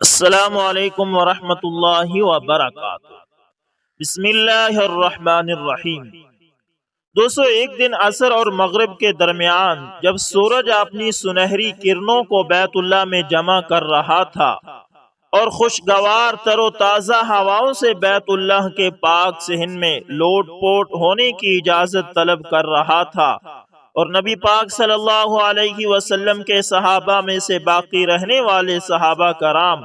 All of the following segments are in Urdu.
السلام علیکم ورحمۃ اللہ وبرکاتہ۔ بسم اللہ الرحمن الرحیم۔ دوستو، ایک دن عصر اور مغرب کے درمیان جب سورج اپنی سنہری کرنوں کو بیت اللہ میں جمع کر رہا تھا اور خوشگوار تر و تازہ ہواؤں سے بیت اللہ کے پاک صحن میں لوٹ پوٹ ہونے کی اجازت طلب کر رہا تھا، اور نبی پاک صلی اللہ علیہ وسلم کے صحابہ میں سے باقی رہنے والے صحابہ کرام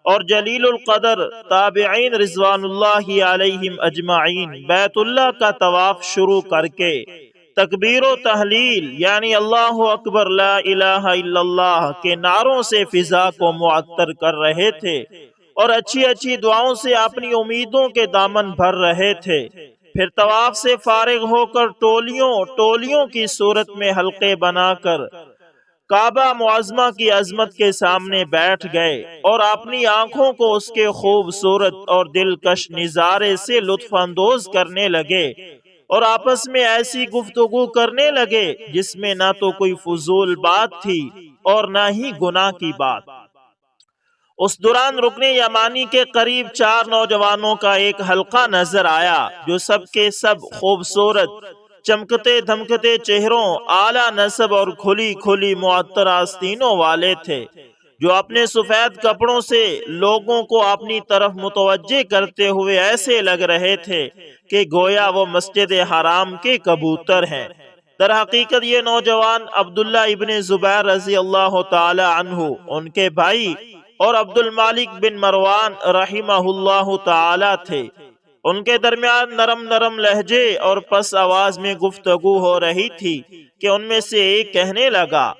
اور جلیل القدر تابعین رضوان اللہ علیہم اجمعین بیت اللہ کا طواف شروع کر کے تکبیر و تحلیل یعنی اللہ اکبر لا الہ الا اللہ کے نعروں سے فضا کو معطر کر رہے تھے اور اچھی اچھی دعاؤں سے اپنی امیدوں کے دامن بھر رہے تھے۔ پھر طواف سے فارغ ہو کر ٹولیوں کی صورت میں حلقے بنا کر کعبہ معظمہ کی عظمت کے سامنے بیٹھ گئے اور اپنی آنکھوں کو اس کے خوبصورت اور دلکش نظارے سے لطف اندوز کرنے لگے اور آپس میں ایسی گفتگو کرنے لگے جس میں نہ تو کوئی فضول بات تھی اور نہ ہی گناہ کی بات۔ اس دوران رکن یمانی کے قریب 4 نوجوانوں کا ایک حلقہ نظر آیا جو سب کے سب خوبصورت چمکتے دھمکتے چہروں، اعلیٰ نسب اور کھلی کھلی معطر آستینوں والے تھے، جو اپنے سفید کپڑوں سے لوگوں کو اپنی طرف متوجہ کرتے ہوئے ایسے لگ رہے تھے کہ گویا وہ مسجد حرام کے کبوتر ہیں۔ در حقیقت یہ نوجوان عبداللہ ابن زبیر رضی اللہ تعالی عنہ، ان کے بھائی، اور عبد المالک بن مروان رحمہ اللہ تعالی تھے۔ ان کے درمیان نرم نرم لہجے اور پس آواز میں گفتگو ہو رہی تھی کہ ان میں سے ایک کہنے لگا،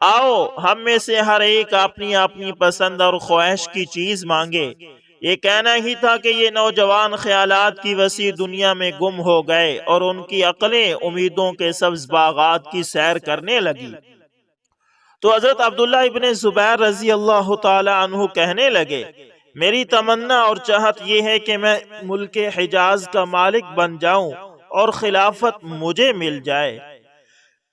آؤ ہم میں سے ہر ایک اپنی اپنی پسند اور خواہش کی چیز مانگے۔ یہ کہنا ہی تھا کہ یہ نوجوان خیالات کی وسیع دنیا میں گم ہو گئے اور ان کی عقلیں امیدوں کے سبز باغات کی سیر کرنے لگی۔ تو حضرت عبداللہ ابن زبیر رضی اللہ تعالی عنہ کہنے لگے، میری تمنا اور چاہت یہ ہے کہ میں ملک حجاز کا مالک بن جاؤں اور خلافت مجھے مل جائے۔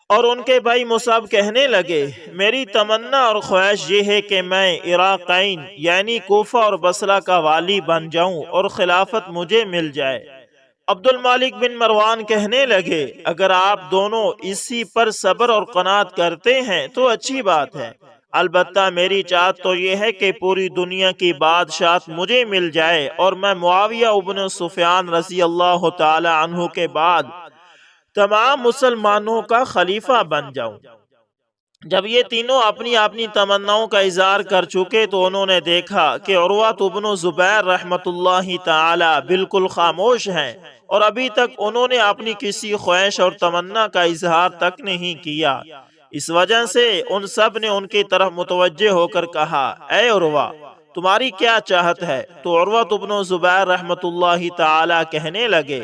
اور ان کے بھائی مصعب کہنے لگے، میری تمنا اور خواہش یہ ہے کہ میں عراقین یعنی کوفہ اور بصرہ کا والی بن جاؤں اور خلافت مجھے مل جائے۔ عبد المالک بن مروان کہنے لگے، اگر آپ دونوں اسی پر صبر اور قناعت کرتے ہیں تو اچھی بات ہے، البتہ میری چاہت تو یہ ہے کہ پوری دنیا کی بادشاہت مجھے مل جائے اور میں معاویہ ابن سفیان رضی اللہ تعالی عنہ کے بعد تمام مسلمانوں کا خلیفہ بن جاؤں۔ جب یہ تینوں اپنی اپنی تمناؤں کا اظہار کر چکے تو انہوں نے دیکھا کہ عروہ بن زبیر رحمت اللہ تعالی بالکل خاموش ہیں اور ابھی تک انہوں نے اپنی کسی خواہش اور تمنا کا اظہار تک نہیں کیا۔ اس وجہ سے ان سب نے ان کی طرف متوجہ ہو کر کہا، اے عروہ، تمہاری کیا چاہت ہے؟ تو عروہ بن زبیر رحمت اللہ تعالی کہنے لگے،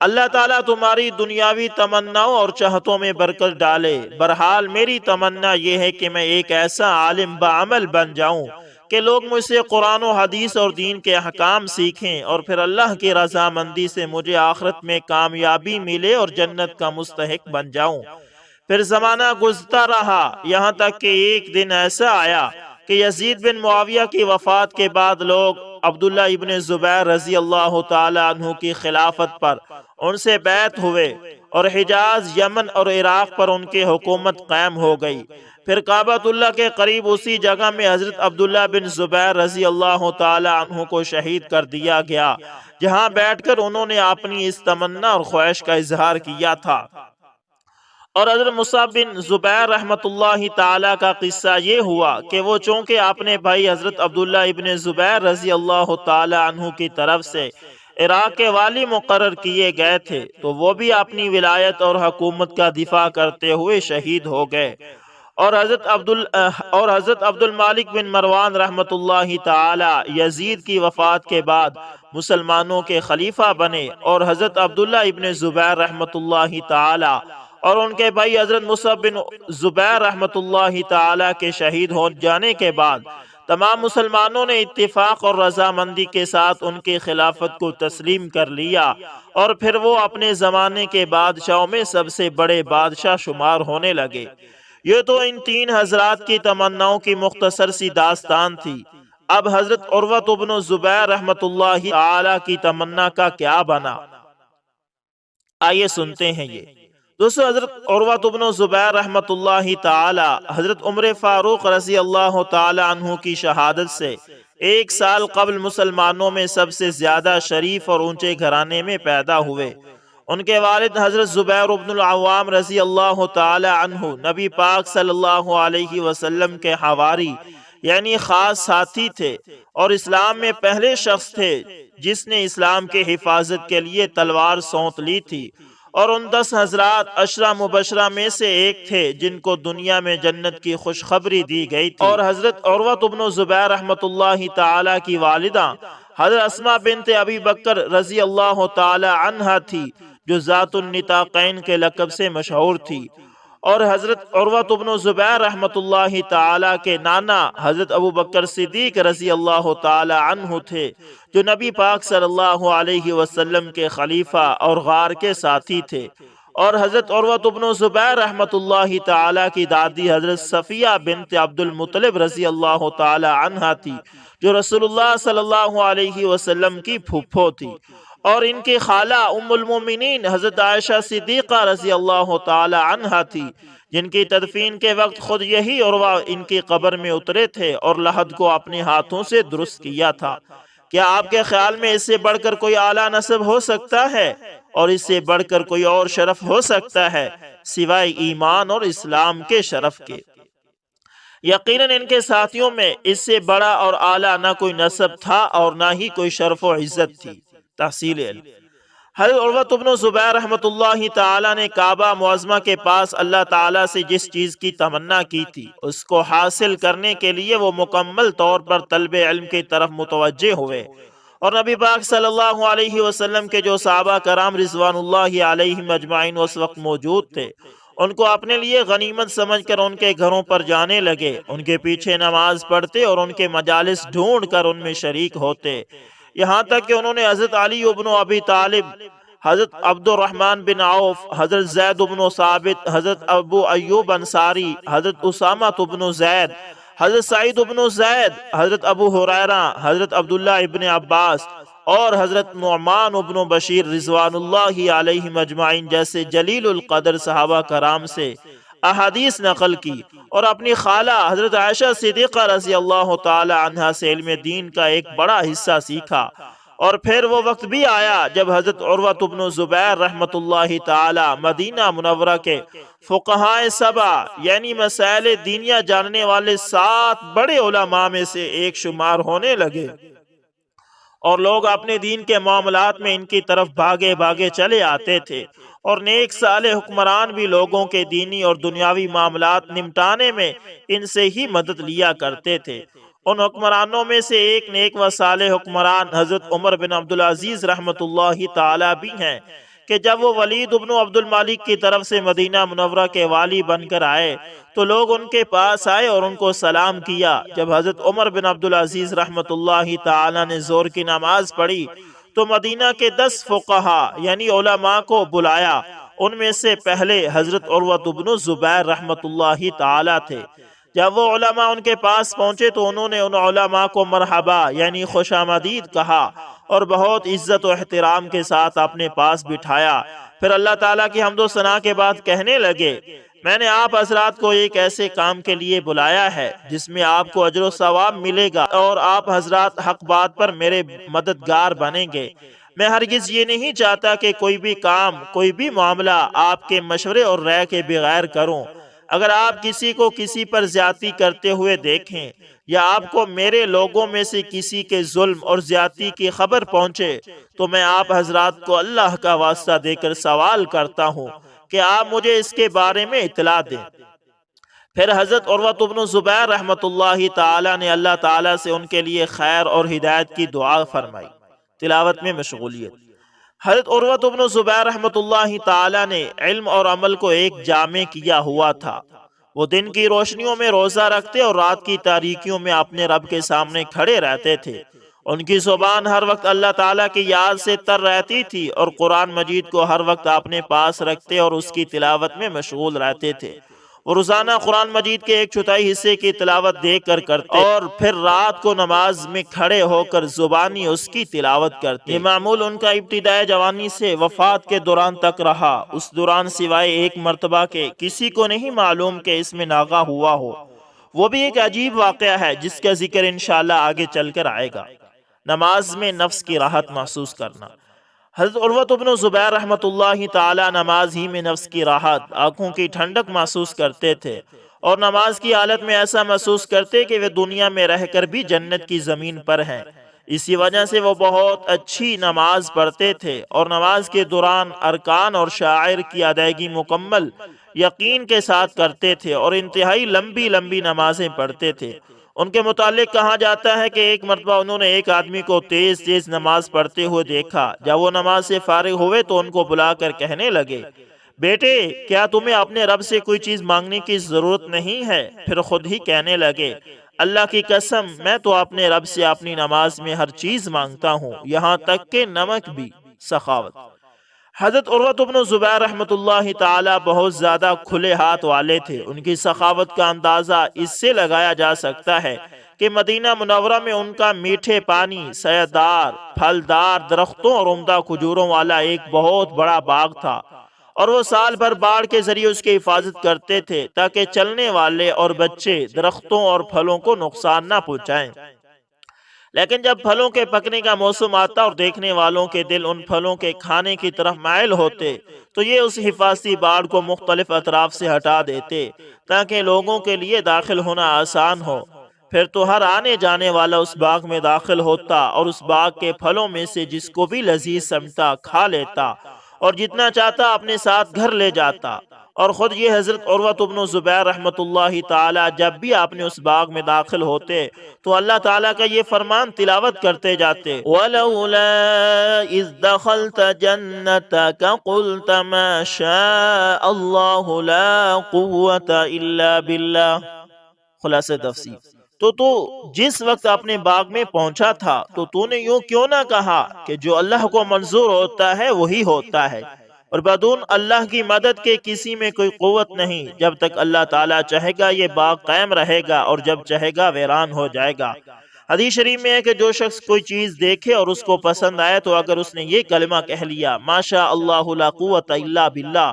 اللہ تعالیٰ تمہاری دنیاوی تمناؤں اور چاہتوں میں برکت ڈالے۔ بہرحال میری تمنا یہ ہے کہ میں ایک ایسا عالم بعمل بن جاؤں کہ لوگ مجھ سے قرآن و حدیث اور دین کے احکام سیکھیں اور پھر اللہ کی رضامندی سے مجھے آخرت میں کامیابی ملے اور جنت کا مستحق بن جاؤں۔ پھر زمانہ گزرتا رہا یہاں تک کہ ایک دن ایسا آیا کہ یزید بن معاویہ کی وفات کے بعد لوگ عبداللہ ابن زبیر رضی اللہ تعالی عنہ کی خلافت پر ان سے بیعت ہوئے اور حجاز، یمن اور عراق پر ان کی حکومت قائم ہو گئی۔ پھر کعبۃ اللہ کے قریب اسی جگہ میں حضرت عبداللہ بن زبیر رضی اللہ تعالی عنہ کو شہید کر دیا گیا، جہاں بیٹھ کر انہوں نے اپنی اس تمنا اور خواہش کا اظہار کیا تھا۔ اور حضرت مصعب بن زبیر رحمت اللہ تعالی کا قصہ یہ ہوا کہ وہ چونکہ اپنے بھائی حضرت عبداللہ ابن زبیر رضی اللہ تعالی عنہ کی طرف سے عراق کے والی مقرر کیے گئے تھے تو وہ بھی اپنی ولایت اور حکومت کا دفاع کرتے ہوئے شہید ہو گئے، اور حضرت عبد المالک بن مروان رحمت اللہ تعالی یزید کی وفات کے بعد مسلمانوں کے خلیفہ بنے، اور حضرت عبداللہ ابن زبیر رحمت اللہ تعالی اور ان کے بھائی حضرت مصعب بن زبیر رحمت اللہ تعالی کے شہید ہو جانے کے بعد تمام مسلمانوں نے اتفاق اور رضامندی کے ساتھ ان کی خلافت کو تسلیم کر لیا، اور پھر وہ اپنے زمانے کے بادشاہوں میں سب سے بڑے بادشاہ شمار ہونے لگے۔ یہ تو ان 3 حضرات کی تمناؤں کی مختصر سی داستان تھی۔ اب حضرت عروۃ بن زبیر رحمۃ اللہ تعالی کی تمنا کا کیا بنا؟ آئیے سنتے ہیں یہ۔ دوستو، حضرت عروۃ بن زبیر رحمۃ اللہ تعالی حضرت عمر فاروق رضی اللہ تعالی عنہ کی شہادت سے 1 سال قبل مسلمانوں میں سب سے زیادہ شریف اور اونچے گھرانے میں پیدا ہوئے۔ ان کے والد حضرت زبیر بن العوام رضی اللہ تعالی عنہ نبی پاک صلی اللہ علیہ وسلم کے حواری یعنی خاص ساتھی تھے، اور اسلام میں پہلے شخص تھے جس نے اسلام کے حفاظت کے لیے تلوار سونت لی تھی، اور ان 10 حضرات عشرہ مبشرہ میں سے ایک تھے جن کو دنیا میں جنت کی خوشخبری دی گئی تھی۔ اور حضرت عروۃ بن زبیر رحمۃ اللہ تعالی کی والدہ حضرت اسماء بنت ابی بکر رضی اللہ تعالی عنہا تھی، جو ذات النطاقین کے لقب سے مشہور تھی۔ اور حضرت عروۃ بن زبیر رحمۃ اللہ تعالی کے نانا حضرت ابو بکر صدیق رضی اللہ تعالی عنہ تھے، جو نبی پاک صلی اللہ علیہ وسلم کے خلیفہ اور غار کے ساتھی تھے۔ اور حضرت عروۃ بن زبیر رحمۃ اللہ تعالی کی دادی حضرت صفیہ بنت عبد المطلب رضی اللہ تعالی عنہا تھی، جو رسول اللہ صلی اللہ علیہ وسلم کی پھوپھو تھی۔ اور ان کی خالہ ام المومنین حضرت عائشہ صدیقہ رضی اللہ تعالی عنہا تھی، جن کی تدفین کے وقت خود یہی عروہ ان کی قبر میں اترے تھے اور لحد کو اپنے ہاتھوں سے درست کیا تھا۔ کیا آپ کے خیال میں اس سے بڑھ کر کوئی اعلیٰ نسب ہو سکتا ہے، اور اس سے بڑھ کر کوئی اور شرف ہو سکتا ہے سوائے ایمان اور اسلام کے شرف کے؟ یقیناً ان کے ساتھیوں میں اس سے بڑا اور اعلیٰ نہ کوئی نسب تھا اور نہ ہی کوئی شرف و عزت تھی۔ تحصیل علم۔ حضرت عروۃ بن زبیر رحمۃ اللہ تعالی نے کعبہ معظمہ کے پاس اللہ تعالی سے جس چیز کی تمنا کی تھی، اس کو حاصل کرنے کے لیے وہ مکمل طور پر طلب علم کی طرف متوجہ ہوئے، اور نبی پاک صلی اللہ علیہ وسلم کے جو صحابہ کرام رضوان اللہ علیہم اجمعین اس وقت موجود تھے، ان کو اپنے لیے غنیمت سمجھ کر ان کے گھروں پر جانے لگے، ان کے پیچھے نماز پڑھتے اور ان کے مجالس ڈھونڈ کر ان میں شریک ہوتے، یہاں تک کہ انہوں نے حضرت علی بن ابی طالب، حضرت عبد الرحمن بن عوف، حضرت زید بن ثابت، حضرت ابو ایوب انصاری، حضرت اسامہ بن زید، حضرت سعید بن زید، حضرت ابو ہریرہ، حضرت عبداللہ ابن عباس اور حضرت نعمان بن بشیر رضوان اللہ علیہم اجمعین جیسے جلیل القدر صحابہ کرام سے احادیث نقل کی، اور اپنی خالہ حضرت عائشہ صدیقہ رضی اللہ تعالی عنہا سے علم دین کا ایک بڑا حصہ سیکھا۔ اور پھر وہ وقت بھی آیا جب حضرت عروۃ بن زبیر رحمۃ اللہ تعالی مدینہ منورہ کے فقہائے 7 یعنی مسائل دینیہ جاننے والے 7 بڑے علماء میں سے ایک شمار ہونے لگے، اور لوگ اپنے دین کے معاملات میں ان کی طرف بھاگے بھاگے چلے آتے تھے، اور نیک صالح حکمران بھی لوگوں کے دینی اور دنیاوی معاملات نمٹانے میں ان سے ہی مدد لیا کرتے تھے۔ ان حکمرانوں میں سے ایک نیک و صالح حکمران حضرت عمر بن عبدالعزیز رحمۃ اللہ تعالی بھی ہیں، کہ جب وہ ولید بن عبد الملک کی طرف سے مدینہ منورہ کے والی بن کر آئے تو لوگ ان کے پاس آئے اور ان کو سلام کیا۔ جب حضرت عمر بن عبدالعزیز رحمۃ اللہ تعالی نے ظہر کی نماز پڑھی تو مدینہ کے 10 فقہا یعنی علماء کو بلایا، ان میں سے پہلے حضرت عروۃ بن زبیر رحمۃ اللہ تعالی تھے۔ جب وہ علماء ان کے پاس پہنچے تو انہوں نے ان علماء کو مرحبا یعنی خوش آمدید کہا اور بہت عزت و احترام کے ساتھ اپنے پاس بٹھایا۔ پھر اللہ تعالیٰ کی حمد و ثنا کے بعد کہنے لگے، میں نے آپ حضرات کو ایک ایسے کام کے لیے بلایا ہے جس میں آپ کو اجر و ثواب ملے گا، اور آپ حضرات حق بات پر میرے مددگار بنیں گے۔ میں ہرگز یہ نہیں چاہتا کہ کوئی بھی کام، کوئی بھی معاملہ آپ کے مشورے اور رائے کے بغیر کروں۔ اگر آپ کسی کو کسی پر زیادتی کرتے ہوئے دیکھیں، یا آپ کو میرے لوگوں میں سے کسی کے ظلم اور زیادتی کی خبر پہنچے، تو میں آپ حضرات کو اللہ کا واسطہ دے کر سوال کرتا ہوں کہ آپ مجھے اس کے بارے میں اطلاع دیں۔ پھر حضرت عروۃ بن زبیر رحمۃ اللہ تعالی نے اللہ تعالی سے ان کے لیے خیر اور ہدایت کی دعا فرمائی۔ تلاوت میں مشغولیت۔ حضرت عروۃ بن زبیر رحمۃ اللہ تعالی نے علم اور عمل کو ایک جامع کیا ہوا تھا۔ وہ دن کی روشنیوں میں روزہ رکھتے اور رات کی تاریکیوں میں اپنے رب کے سامنے کھڑے رہتے تھے۔ ان کی زبان ہر وقت اللہ تعالیٰ کی یاد سے تر رہتی تھی، اور قرآن مجید کو ہر وقت اپنے پاس رکھتے اور اس کی تلاوت میں مشغول رہتے تھے۔ وہ روزانہ قرآن مجید کے 1/4 حصے کی تلاوت دیکھ کر کرتے اور پھر رات کو نماز میں کھڑے ہو کر زبانی اس کی تلاوت کرتے۔ یہ معمول ان کا ابتدائے جوانی سے وفات کے دوران تک رہا۔ اس دوران سوائے ایک مرتبہ کے کسی کو نہیں معلوم کہ اس میں ناغہ ہوا ہو۔ وہ بھی ایک عجیب واقعہ ہے جس کا ذکر انشاءاللہ آگے چل کر آئے گا۔ نماز میں نفس کی راحت محسوس کرنا۔ حضرت عروۃ بن زبیر رحمۃ اللہ تعالی نماز ہی میں نفس کی راحت، آنکھوں کی ٹھنڈک محسوس کرتے تھے، اور نماز کی حالت میں ایسا محسوس کرتے کہ وہ دنیا میں رہ کر بھی جنت کی زمین پر ہیں۔ اسی وجہ سے وہ بہت اچھی نماز پڑھتے تھے، اور نماز کے دوران ارکان اور شعائر کی ادائیگی مکمل یقین کے ساتھ کرتے تھے، اور انتہائی لمبی لمبی نمازیں پڑھتے تھے۔ ان کے متعلق کہا جاتا ہے کہ ایک مرتبہ انہوں نے ایک آدمی کو تیز تیز نماز پڑھتے ہوئے دیکھا۔ جب وہ نماز سے فارغ ہوئے تو ان کو بلا کر کہنے لگے، بیٹے کیا تمہیں اپنے رب سے کوئی چیز مانگنے کی ضرورت نہیں ہے؟ پھر خود ہی کہنے لگے، اللہ کی قسم میں تو اپنے رب سے اپنی نماز میں ہر چیز مانگتا ہوں، یہاں تک کہ نمک بھی۔ سخاوت۔ حضرت عروۃ بن زبیر رحمۃ اللہ تعالی بہت زیادہ کھلے ہاتھ والے تھے۔ ان کی سخاوت کا اندازہ اس سے لگایا جا سکتا ہے کہ مدینہ منورہ میں ان کا میٹھے پانی، سایہ پھلدار درختوں اور عمدہ کھجوروں والا ایک بہت بڑا باغ تھا، اور وہ سال بھر باڑ کے ذریعے اس کی حفاظت کرتے تھے تاکہ چلنے والے اور بچے درختوں اور پھلوں کو نقصان نہ پہنچائیں۔ لیکن جب پھلوں کے پکنے کا موسم آتا اور دیکھنے والوں کے دل ان پھلوں کے کھانے کی طرف مائل ہوتے تو یہ اس حفاظتی باڑ کو مختلف اطراف سے ہٹا دیتے تاکہ لوگوں کے لیے داخل ہونا آسان ہو۔ پھر تو ہر آنے جانے والا اس باغ میں داخل ہوتا اور اس باغ کے پھلوں میں سے جس کو بھی لذیذ سمجھتا کھا لیتا، اور جتنا چاہتا اپنے ساتھ گھر لے جاتا۔ اور خود یہ حضرت عروۃ بن زبیر رحمۃ اللہ تعالی جب بھی آپ نے اس باغ میں داخل ہوتے تو اللہ تعالیٰ کا یہ فرمان تلاوت کرتے جاتے، وَلَوْلَا إِذْ دَخَلْتَ جَنَّتَكَ قُلْتَ مَا شَاءَ اللَّهُ لَا قُوَّةَ إِلَّا بِاللَّهِ۔ خلاصہ تفسیر، تو جس وقت اپنے باغ میں پہنچا تھا تو نے یوں کیوں نہ کہا کہ جو اللہ کو منظور ہوتا ہے وہی ہوتا ہے، اور بدون اللہ کی مدد کے کسی میں کوئی قوت نہیں۔ جب تک اللہ تعالیٰ چاہے گا یہ باغ قائم رہے گا، اور جب چاہے گا ویران ہو جائے گا۔ حدیث شریف میں ہے کہ جو شخص کوئی چیز دیکھے اور اس کو پسند آئے تو اگر اس نے یہ کلمہ کہہ لیا، ما شاء اللہ لا قوت الا باللہ،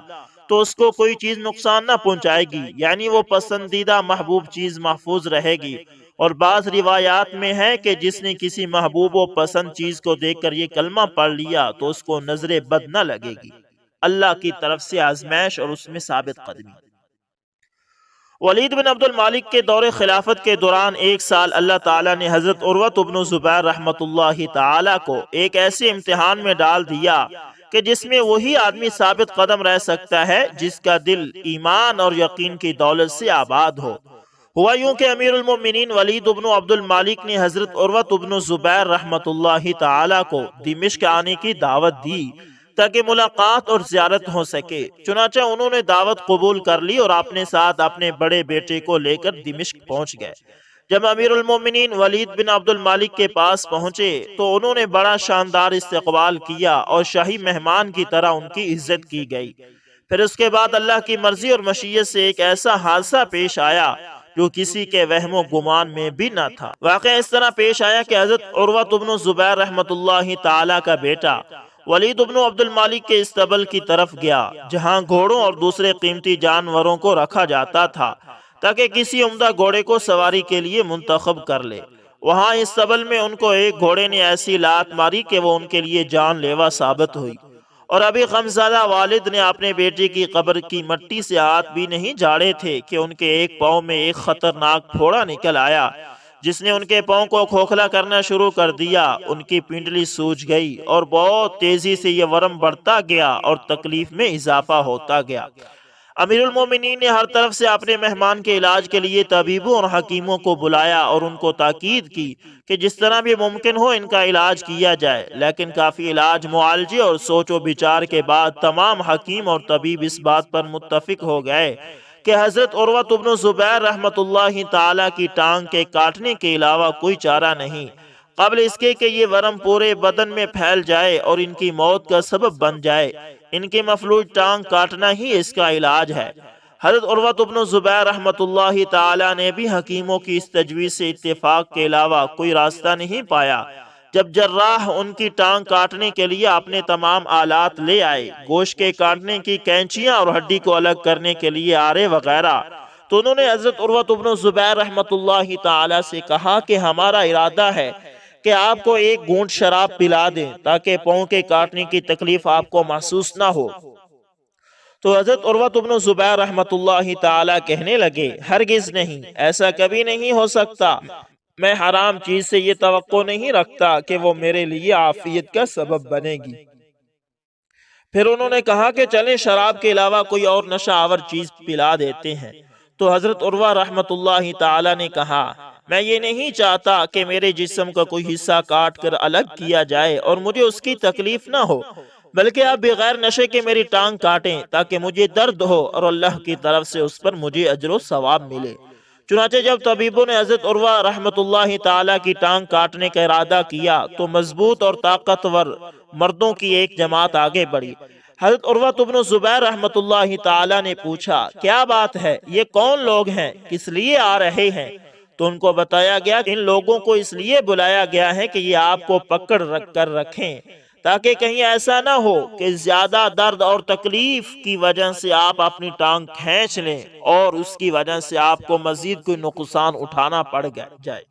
تو اس کو کوئی چیز نقصان نہ پہنچائے گی، یعنی وہ پسندیدہ محبوب چیز محفوظ رہے گی۔ اور بعض روایات میں ہے کہ جس نے کسی محبوب و پسند چیز کو دیکھ کر یہ کلمہ پڑھ لیا تو اس کو نظر بد نہ لگے گی۔ اللہ کی طرف سے آزمائش اور اس میں ثابت قدمی۔ ولید بن عبد المالک کے دور خلافت کے دوران ایک سال اللہ تعالیٰ نے حضرت عروۃ بن زبیر رحمۃ اللہ تعالیٰ کو ایک ایسے امتحان میں ڈال دیا کہ جس میں وہی آدمی ثابت قدم رہ سکتا ہے جس کا دل ایمان اور یقین کی دولت سے آباد ہو۔ ہوا یوں کہ امیر المومنین ولید بن عبد المالک نے حضرت عروۃ بن زبیر رحمۃ اللہ تعالیٰ کو دمشق آنے کی دعوت دی تاکہ ملاقات اور زیارت ہو سکے۔ چنانچہ انہوں نے دعوت قبول کر لی اور اپنے ساتھ اپنے بڑے بیٹے کو لے کر دمشق پہنچ گئے۔ جب امیر المومنین ولید بن عبد المالک کے پاس پہنچے تو انہوں نے بڑا شاندار استقبال کیا اور شاہی مہمان کی طرح ان کی عزت کی گئی۔ پھر اس کے بعد اللہ کی مرضی اور مشیت سے ایک ایسا حادثہ پیش آیا جو کسی کے وہم و گمان میں بھی نہ تھا۔ واقعہ اس طرح پیش آیا کہ حضرت عروۃ بن زبیر رحمۃ اللہ تعالیٰ کا بیٹا ولید بن عبد المالک کے استبل کی طرف گیا جہاں گھوڑوں اور دوسرے قیمتی جانوروں کو رکھا جاتا تھا تاکہ کسی عمدہ گھوڑے کو سواری کے لیے منتخب کر لے۔ وہاں استبل میں ان کو ایک گھوڑے نے ایسی لات ماری کہ وہ ان کے لیے جان لیوا ثابت ہوئی، اور ابھی غمزدہ والد نے اپنے بیٹے کی قبر کی مٹی سے ہاتھ بھی نہیں جھاڑے تھے کہ ان کے ایک پاؤں میں ایک خطرناک پھوڑا نکل آیا جس نے ان کے پاؤں کو کھوکھلا کرنا شروع کر دیا۔ ان کی پنڈلی سوج گئی اور بہت تیزی سے یہ ورم بڑھتا گیا اور تکلیف میں اضافہ ہوتا گیا۔ امیر المومنین نے ہر طرف سے اپنے مہمان کے علاج کے لیے طبیبوں اور حکیموں کو بلایا اور ان کو تاکید کی کہ جس طرح بھی ممکن ہو ان کا علاج کیا جائے، لیکن کافی علاج معالجے اور سوچ و بچار کے بعد تمام حکیم اور طبیب اس بات پر متفق ہو گئے کہ حضرت عروۃ بن زبیر رحمۃ اللہ تعالیٰ کی ٹانگ کے کاٹنے کے علاوہ کوئی چارہ نہیں، قبل اس کے کہ یہ ورم پورے بدن میں پھیل جائے اور ان کی موت کا سبب بن جائے۔ ان کی مفلوج ٹانگ کاٹنا ہی اس کا علاج ہے۔ حضرت عروہ بن زبیر رحمۃ اللہ تعالی نے بھی حکیموں کی اس تجویز سے اتفاق کے علاوہ کوئی راستہ نہیں پایا۔ جب جراح ان کی ٹانگ کاٹنے کے لیے اپنے تمام آلات لے آئے، گوشت کے کاٹنے کی کینچیاں اور ہڈی کو الگ کرنے کے لیے آرے وغیرہ، تو انہوں نے حضرت عروہ بن زبیر رحمۃ اللہ تعالی سے کہا کہ ہمارا ارادہ ہے کہ آپ کو ایک گھونٹ شراب پلا دیں تاکہ پاؤں کے کاٹنے کی تکلیف آپ کو محسوس نہ ہو۔ تو حضرت عروہ بن زبیر رحمۃ اللہ تعالی کہنے لگے، ہرگز نہیں، ایسا کبھی نہیں ہو سکتا۔ میں حرام چیز سے یہ توقع نہیں رکھتا کہ وہ میرے لیے عافیت کا سبب بنے گی۔ پھر انہوں نے کہا کہ چلیں شراب کے علاوہ کوئی اور نشہ آور چیز پلا دیتے ہیں۔ تو حضرت عروہ رحمۃ اللہ تعالی نے کہا، میں یہ نہیں چاہتا کہ میرے جسم کا کوئی حصہ کاٹ کر الگ کیا جائے اور مجھے اس کی تکلیف نہ ہو، بلکہ آپ بغیر نشے کے میری ٹانگ کاٹیں تاکہ مجھے درد ہو اور اللہ کی طرف سے اس پر مجھے اجر و ثواب ملے۔ چنانچہ جب طبیبوں نے حضرت عروہ رحمۃ اللہ تعالی کی ٹانگ کاٹنے کا ارادہ کیا تو مضبوط اور طاقتور مردوں کی ایک جماعت آگے بڑھی۔ حضرت عروہ بن زبیر رحمۃ اللہ تعالی نے پوچھا، کیا بات ہے، یہ کون لوگ ہیں، کس لیے آ رہے ہیں؟ تو ان کو بتایا گیا کہ ان لوگوں کو اس لیے بلایا گیا ہے کہ یہ آپ کو پکڑ رکھ کر رکھیں تاکہ کہیں ایسا نہ ہو کہ زیادہ درد اور تکلیف کی وجہ سے آپ اپنی ٹانگ کھینچ لیں اور اس کی وجہ سے آپ کو مزید کوئی نقصان اٹھانا پڑ جائے۔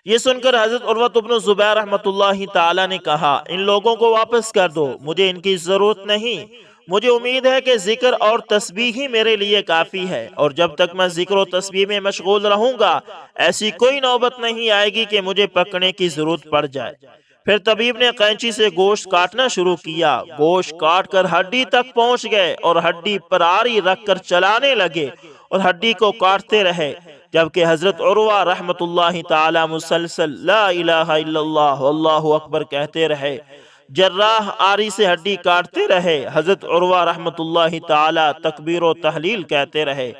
یہ سن کر حضرت عروہ بن زبیر رحمۃ اللہ تعالی نے کہا، ان لوگوں کو واپس کر دو، مجھے ان کی ضرورت نہیں، مجھے امید ہے کہ ذکر اور تسبیح ہی میرے لیے کافی ہے، اور جب تک میں ذکر و تسبیح میں مشغول رہوں گا ایسی کوئی نوبت نہیں آئے گی کہ مجھے پکڑنے کی ضرورت پڑ جائے۔ پھر طبیب نے قینچی سے گوشت کاٹنا شروع کیا، گوشت کاٹ کر ہڈی تک پہنچ گئے اور ہڈی پر آری رکھ کر چلانے لگے اور ہڈی کو کاٹتے رہے، جبکہ حضرت عروہ رحمۃ اللہ تعالی مسلسل لا الہ الا اللہ واللہ اکبر کہتے رہے۔ جراح آری سے ہڈی کاٹتے رہے، حضرت عروہ رحمۃ اللہ تعالی تکبیر و تحلیل کہتے رہے،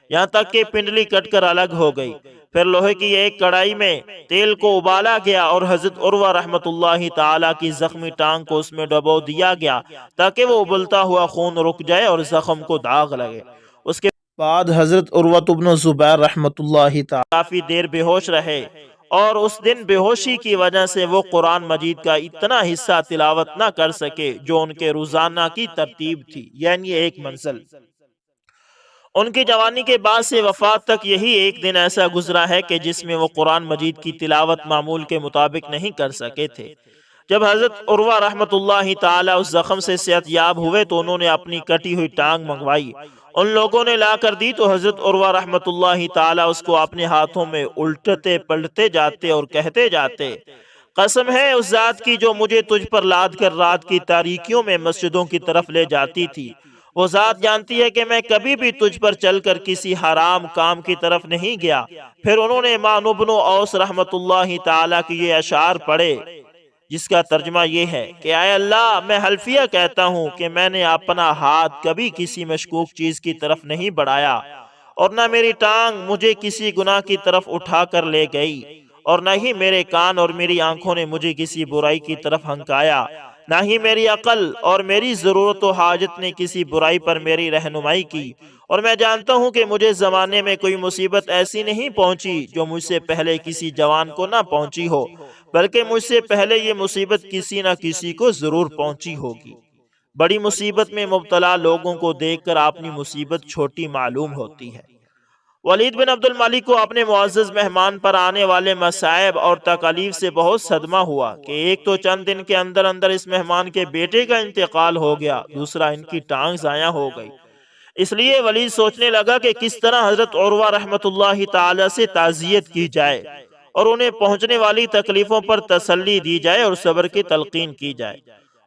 یہاں تک کہ پنڈلی کٹ کر الگ ہو گئی۔ پھر لوہے کی ایک کڑائی میں تیل کو ابالا گیا اور حضرت عروہ رحمۃ اللہ تعالی کی زخمی ٹانگ کو اس میں ڈبو دیا گیا تاکہ وہ ابلتا ہوا خون رک جائے اور زخم کو داغ لگے۔ اس کے بعد حضرت عروہ بن زبیر رحمۃ اللہ تعالی کافی دیر بے ہوش رہے، اور اس دن بے ہوشی کی وجہ سے وہ قرآن مجید کا اتنا حصہ تلاوت نہ کر سکے جو ان کے روزانہ کی ترتیب تھی، یعنی ایک منزل۔ ان کی جوانی کے بعد سے وفات تک یہی ایک دن ایسا گزرا ہے کہ جس میں وہ قرآن مجید کی تلاوت معمول کے مطابق نہیں کر سکے تھے۔ جب حضرت عروہ رحمۃ اللہ تعالی اس زخم سے صحت یاب ہوئے تو انہوں نے اپنی کٹی ہوئی ٹانگ منگوائی، ان لوگوں نے لا کر دی تو حضرت عروہ رحمۃ اللہ تعالی اس کو اپنے ہاتھوں میں الٹتے پلٹتے جاتے اور کہتے جاتے، قسم ہے اس ذات کی جو مجھے تجھ پر لاد کر رات کی تاریکیوں میں مسجدوں کی طرف لے جاتی تھی، وہ ذات جانتی ہے کہ میں کبھی بھی تجھ پر چل کر کسی حرام کام کی طرف نہیں گیا۔ پھر انہوں نے معنو بن اوس رحمۃ اللہ تعالی کی یہ اشعار پڑھے جس کا ترجمہ یہ ہے کہ اے اللہ، میں حلفیہ کہتا ہوں کہ میں نے اپنا ہاتھ کبھی کسی مشکوک چیز کی طرف نہیں بڑھایا، اور نہ میری ٹانگ مجھے کسی گناہ کی طرف اٹھا کر لے گئی، اور نہ ہی میرے کان اور میری آنکھوں نے مجھے کسی برائی کی طرف ہنکایا، نہ ہی میری عقل اور میری ضرورت و حاجت نے کسی برائی پر میری رہنمائی کی، اور میں جانتا ہوں کہ مجھے زمانے میں کوئی مصیبت ایسی نہیں پہنچی جو مجھ سے پہلے کسی جوان کو نہ پہنچی ہو، بلکہ مجھ سے پہلے یہ مصیبت کسی نہ کسی کو ضرور پہنچی ہوگی۔ بڑی مصیبت میں مبتلا لوگوں کو دیکھ کر اپنی مصیبت چھوٹی معلوم ہوتی ہے۔ ولید بن عبد الملک کو اپنے معزز مہمان پر آنے والے مصائب اور تکالیف سے بہت صدمہ ہوا کہ ایک تو چند دن کے اندر اندر اس مہمان کے بیٹے کا انتقال ہو گیا، دوسرا ان کی ٹانگ ضائع ہو گئی۔ اس لیے ولید سوچنے لگا کہ کس طرح حضرت عروہ رحمۃ اللہ تعالی سے تعزیت کی جائے اور انہیں پہنچنے والی تکلیفوں پر تسلی دی جائے اور صبر کی تلقین کی جائے۔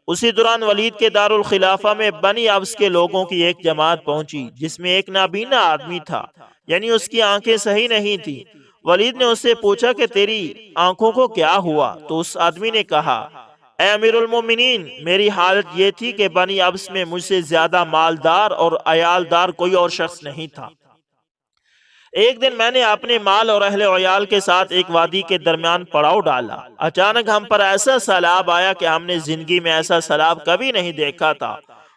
اسی دوران ولید کے دارالخلافہ میں بنی ابس کے لوگوں کی ایک جماعت پہنچی جس میں ایک نابینا آدمی تھا، یعنی اس کی آنکھیں صحیح نہیں تھی۔ ولید نے اس سے پوچھا کہ تیری آنکھوں کو کیا ہوا؟ تو اس آدمی نے کہا، اے امیر المومنین، میری حالت یہ تھی کہ بنی ابس میں مجھ سے زیادہ مالدار اور عیالدار کوئی اور شخص نہیں تھا۔ ایک دن میں نے اپنے مال اور اہل عیال کے ساتھ ایک وادی کے درمیان پڑاؤ ڈالا، اچانک ہم پر ایسا سیلاب آیا کہ ہم نے زندگی میں ایسا سیلاب کبھی نہیں دیکھا تھا،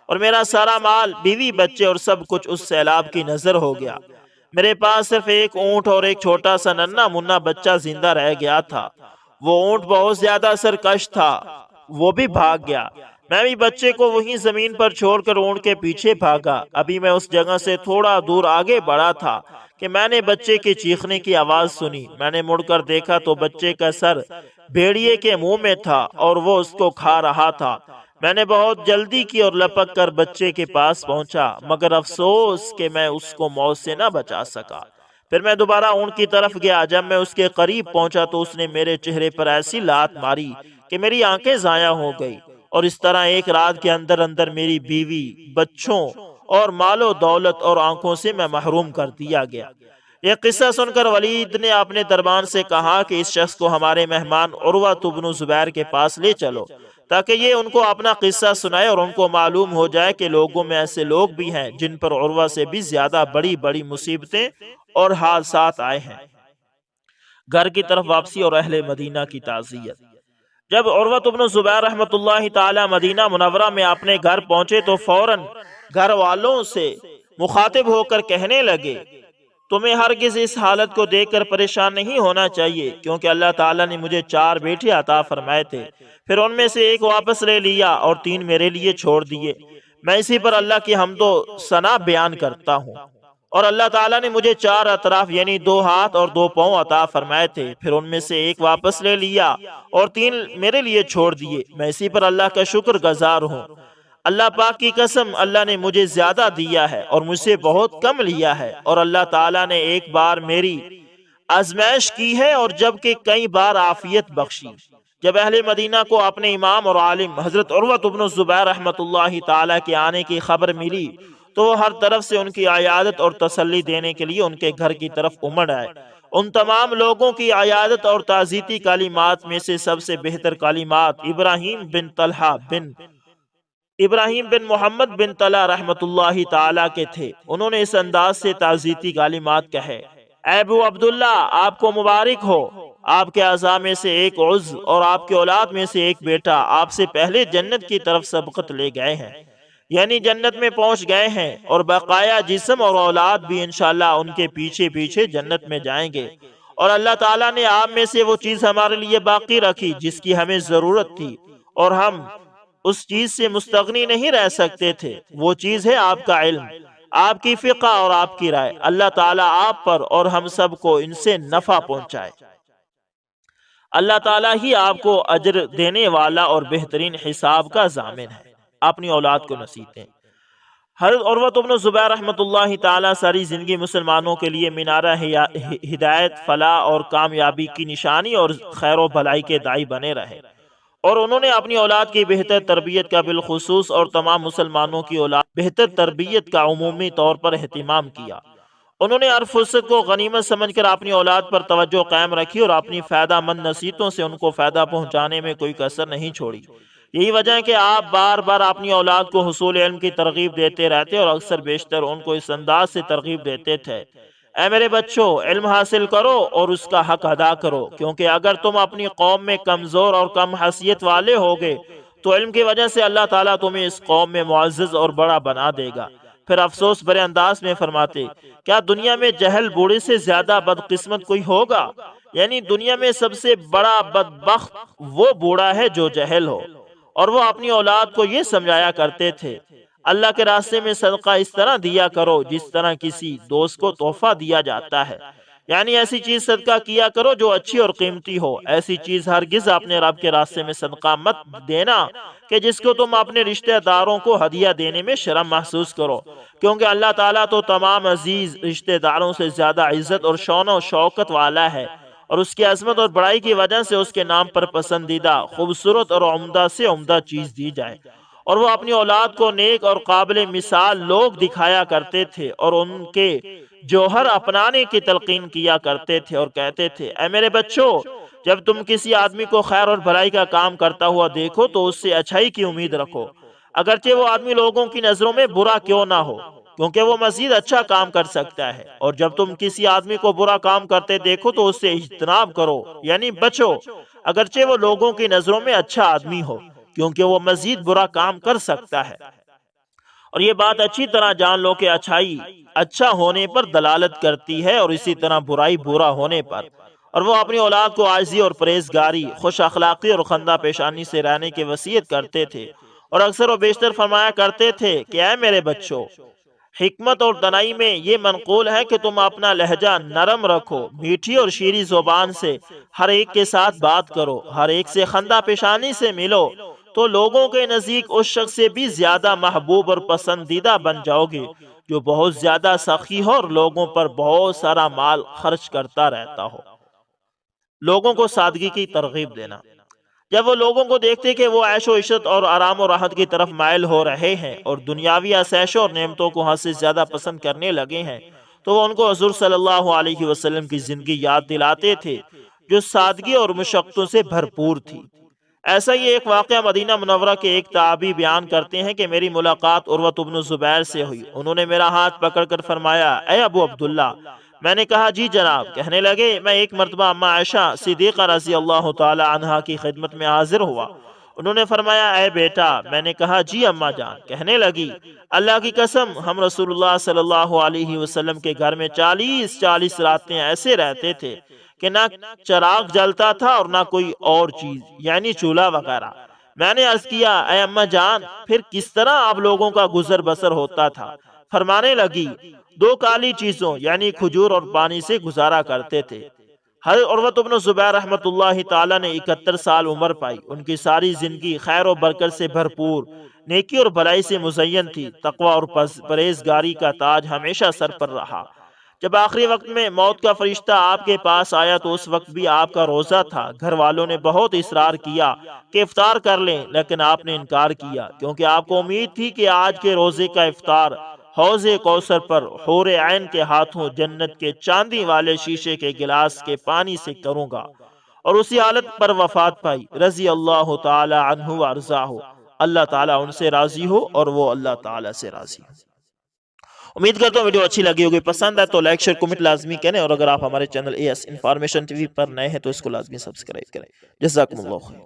اور میرا سارا مال، بیوی، بچے اور سب کچھ اس سیلاب کی نظر ہو گیا۔ میرے پاس صرف ایک اونٹ اور ایک چھوٹا سا ننھا منا بچہ زندہ رہ گیا تھا۔ وہ اونٹ بہت زیادہ سرکش تھا، وہ بھی بھاگ گیا۔ میں بھی بچے کو وہیں زمین پر چھوڑ کر اونٹ کے پیچھے بھاگا۔ ابھی میں اس جگہ سے تھوڑا دور آگے بڑھا تھا کہ میں نے بچے کے چیخنے کی آواز سنی۔ میں نے مڑ کر دیکھا تو بچے کا سر بھیڑیے کے منہ میں تھا اور وہ اس کو کھا رہا تھا۔ میں نے بہت جلدی کی اور لپک کر بچے کے پاس پہنچا، مگر افسوس کہ میں اس کو موت سے نہ بچا سکا۔ پھر میں دوبارہ اونٹ کی طرف گیا۔ جب میں اس کے قریب پہنچا تو اس نے میرے چہرے پر ایسی لات ماری کہ میری آنکھیں ضائع ہو گئی، اور اس طرح ایک رات کے اندر اندر میری بیوی، بچوں اور مال و دولت اور آنکھوں سے میں محروم کر دیا گیا۔ یہ قصہ سن کر ولید نے اپنے دربان سے کہا کہ اس شخص کو ہمارے مہمان عروہ بن زبیر کے پاس لے چلو، تاکہ یہ ان کو اپنا قصہ سنائے اور ان کو معلوم ہو جائے کہ لوگوں میں ایسے لوگ بھی ہیں جن پر عروہ سے بھی زیادہ بڑی بڑی مصیبتیں اور حادثات آئے ہیں۔ گھر کی طرف واپسی اور اہل مدینہ کی تعزیت۔ جب عروہ بن زبیر رحمۃ اللہ تعالی مدینہ منورہ میں اپنے گھر پہنچے تو فوراً گھر والوں سے مخاطب ہو کر کہنے لگے، تمہیں ہرگز اس حالت کو دیکھ کر پریشان نہیں ہونا چاہیے، کیونکہ اللہ تعالیٰ نے مجھے 4 بیٹے عطا فرمائے تھے، پھر ان میں سے ایک واپس لے لیا اور 3 میرے لیے چھوڑ دیے۔ میں اسی پر اللہ کی حمد و ثنا بیان کرتا ہوں۔ اور اللہ تعالیٰ نے مجھے 4 اطراف یعنی 2 ہاتھ اور 2 پاؤں عطا فرمائے تھے، پھر ان میں سے ایک واپس لے لیا اور 3 میرے لیے چھوڑ دیے۔ میں اسی پر اللہ کا شکر گزار ہوں۔ اللہ پاک کی قسم، اللہ نے مجھے زیادہ دیا ہے اور مجھ سے بہت کم لیا ہے، اور اللہ تعالیٰ نے ایک بار میری آزمائش کی ہے اور جبکہ کئی بار عافیت بخشی۔ جب اہل مدینہ کو اپنے امام اور عالم حضرت عروہ بن زبیر رحمۃ اللہ تعالیٰ کے آنے کی خبر ملی تو وہ ہر طرف سے ان کی عیادت اور تسلی دینے کے لیے ان کے گھر کی طرف امڑ آئے۔ ان تمام لوگوں کی عیادت اور تعزیتی کلمات میں سے سب سے بہتر کلمات ابراہیم بن محمد بن طلحہ رحمۃ اللہ تعالیٰ کے تھے۔ انہوں نے اس انداز سے تعزیتی کلمات کہے، اے ابو عبداللہ، آپ کو مبارک ہو، آپ کے اعضاء میں سے ایک عضو اور آپ کے اولاد میں سے ایک بیٹا آپ سے پہلے جنت کی طرف سبقت لے گئے ہیں، یعنی جنت میں پہنچ گئے ہیں، اور بقایا جسم اور اولاد بھی انشاءاللہ ان کے پیچھے پیچھے جنت میں جائیں گے۔ اور اللہ تعالیٰ نے آپ میں سے وہ چیز ہمارے لیے باقی رکھی جس کی ہمیں ضرورت تھی، اور ہم اس چیز سے مستغنی نہیں رہ سکتے تھے۔ وہ چیز ہے آپ کا علم، آپ کی فقہ اور آپ کی رائے۔ اللہ تعالیٰ آپ پر اور ہم سب کو ان سے نفع پہنچائے۔ اللہ تعالیٰ ہی آپ کو اجر دینے والا اور بہترین حساب کا ضامن ہے۔ اپنی اولاد کو نصیحت دیں۔ حضرت عروہ بن زبیر رحمۃ اللہ تعالیٰ ساری زندگی مسلمانوں کے لیے مینارہ ہدایت، فلاح اور کامیابی کی نشانی اور خیر و بھلائی کے داعی بنے رہے، اور انہوں نے اپنی اولاد کی بہتر تربیت کا بالخصوص اور تمام مسلمانوں کی اولاد بہتر تربیت کا عمومی طور پر اہتمام کیا۔ انہوں نے ہر فرصت کو غنیمت سمجھ کر اپنی اولاد پر توجہ قائم رکھی اور اپنی فائدہ مند نصیحتوں سے ان کو فائدہ پہنچانے میں کوئی کسر نہیں چھوڑی۔ یہی وجہ ہے کہ آپ بار بار اپنی اولاد کو حصول علم کی ترغیب دیتے رہتے اور اکثر بیشتر ان کو اس انداز سے ترغیب دیتے تھے، اے میرے بچوں، علم حاصل کرو اور اس کا حق ادا کرو، کیونکہ اگر تم اپنی قوم میں کمزور اور کم حیثیت والے ہوگے تو علم کی وجہ سے اللہ تعالیٰ تمہیں اس قوم میں معزز اور بڑا بنا دے گا۔ پھر افسوس بھرے انداز میں فرماتے، کیا دنیا میں جہل بوڑھے سے زیادہ بدقسمت کوئی ہوگا؟ یعنی دنیا میں سب سے بڑا بدبخت وہ بوڑھا ہے جو جہل ہو۔ اور وہ اپنی اولاد کو یہ سمجھایا کرتے تھے، اللہ کے راستے میں صدقہ اس طرح دیا کرو جس طرح کسی دوست کو تحفہ دیا جاتا ہے، یعنی ایسی چیز صدقہ کیا کرو جو اچھی اور قیمتی ہو۔ ایسی چیز ہرگز اپنے رب کے راستے میں صدقہ مت دینا کہ جس کو تم اپنے رشتہ داروں کو ہدیہ دینے میں شرم محسوس کرو، کیونکہ اللہ تعالیٰ تو تمام عزیز رشتہ داروں سے زیادہ عزت اور شان و شوکت والا ہے، اور اس کی عظمت اور بڑائی کی وجہ سے اس کے نام پر پسندیدہ، خوبصورت اور عمدہ سے عمدہ چیز دی جائے۔ اور وہ اپنی اولاد کو نیک اور قابل مثال لوگ دکھایا کرتے تھے اور ان کے جوہر اپنانے کی تلقین کیا کرتے تھے اور کہتے تھے، اے میرے بچوں، جب تم کسی آدمی کو خیر اور بھلائی کا کام کرتا ہوا دیکھو تو اس سے اچھائی کی امید رکھو، اگرچہ وہ آدمی لوگوں کی نظروں میں برا کیوں نہ ہو، کیونکہ وہ مزید اچھا کام کر سکتا ہے۔ اور جب تم کسی آدمی کو برا کام کرتے دیکھو تو اس سے اجتناب کرو، یعنی بچو، اگرچہ وہ لوگوں کی نظروں میں اچھا آدمی ہو، کیونکہ وہ مزید برا کام کر سکتا ہے۔ اور یہ بات اچھی طرح جان لو کہ اچھائی اچھا ہونے پر دلالت کرتی ہے اور اسی طرح برائی برا ہونے پر۔ اور وہ اپنی اولاد کو عاجزی اور پرہیزگاری، خوش اخلاقی اور خندہ پیشانی سے رہنے کی وصیت کرتے تھے، اور اکثر و بیشتر فرمایا کرتے تھے کہ اے میرے بچوں، حکمت اور دنائی میں یہ منقول ہے کہ تم اپنا لہجہ نرم رکھو، میٹھی اور شیریں زبان سے ہر ایک کے ساتھ بات کرو، ہر ایک سے خندہ پیشانی سے ملو، تو لوگوں کے نزدیک اس شخص سے بھی زیادہ محبوب اور پسندیدہ بن جاؤ گے جو بہت زیادہ سخی ہو اور لوگوں پر بہت سارا مال خرچ کرتا رہتا ہو۔ لوگوں کو سادگی کی ترغیب دینا۔ جب وہ لوگوں کو دیکھتے کہ وہ عیش و عشرت اور آرام و راحت کی طرف مائل ہو رہے ہیں اور دنیاوی آسائشوں اور نعمتوں کو حد سے زیادہ پسند کرنے لگے ہیں، تو وہ ان کو حضور صلی اللہ علیہ وسلم کی زندگی یاد دلاتے تھے جو سادگی اور مشقتوں سے بھرپور تھی۔ ایسا ہی ایک واقعہ مدینہ منورہ کے ایک تابعی بیان کرتے ہیں کہ میری ملاقات عروۃ بن زبیر سے ہوئی۔ انہوں نے میرا ہاتھ پکڑ کر فرمایا، اے ابو عبداللہ۔ میں نے کہا جی جناب۔ کہنے لگے، میں ایک مرتبہ اماں عائشہ صدیقہ رضی اللہ تعالی عنہا کی خدمت میں حاضر ہوا۔ انہوں نے فرمایا، اے بیٹا۔ میں نے کہا جی اماں جان۔ کہنے لگی، اللہ کی قسم ہم رسول اللہ صلی اللہ علیہ وسلم کے گھر میں 40 راتیں ایسے رہتے تھے کہ نہ چراغ جلتا تھا اور نہ کوئی اور چیز یعنی چولہا وغیرہ۔ میں نے عرض کیا، اے اماں جان، پھر کس طرح آپ لوگوں کا گزر بسر ہوتا تھا؟ فرمانے لگی، 2 کالی چیزوں یعنی کھجور اور پانی سے گزارا کرتے تھے۔ حضرت عروۃ بن زبیر رحمۃ اللہ تعالی نے 71 سال عمر پائی۔ ان کی ساری زندگی خیر و برکت سے بھرپور، نیکی اور بھلائی سے مزین تھی۔ تقوی اور پرہیزگاری کا تاج ہمیشہ سر پر رہا۔ جب آخری وقت میں موت کا فرشتہ آپ کے پاس آیا تو اس وقت بھی آپ کا روزہ تھا۔ گھر والوں نے بہت اصرار کیا کہ افطار کر لیں، لیکن آپ نے انکار کیا، کیونکہ آپ کو امید تھی کہ آج کے روزے کا افطار حوض کوثر پر حور عین کے ہاتھوں جنت کے چاندی والے شیشے کے گلاس کے پانی سے کروں گا، اور اسی حالت پر وفات پائی۔ رضی اللہ تعالی عنہ وارضاہ۔ اللہ تعالیٰ ان سے راضی ہو اور وہ اللہ تعالیٰ سے راضی ہو۔ امید کرتا ہوں ویڈیو اچھی لگی ہوگی، پسند ہے تو لائک شیئر کمنٹ لازمی کریں، اور اگر آپ ہمارے چینل AS انفارمیشن TV پر نئے ہیں تو اس کو لازمی سبسکرائب کریں۔ جزاکم اللہ خیر۔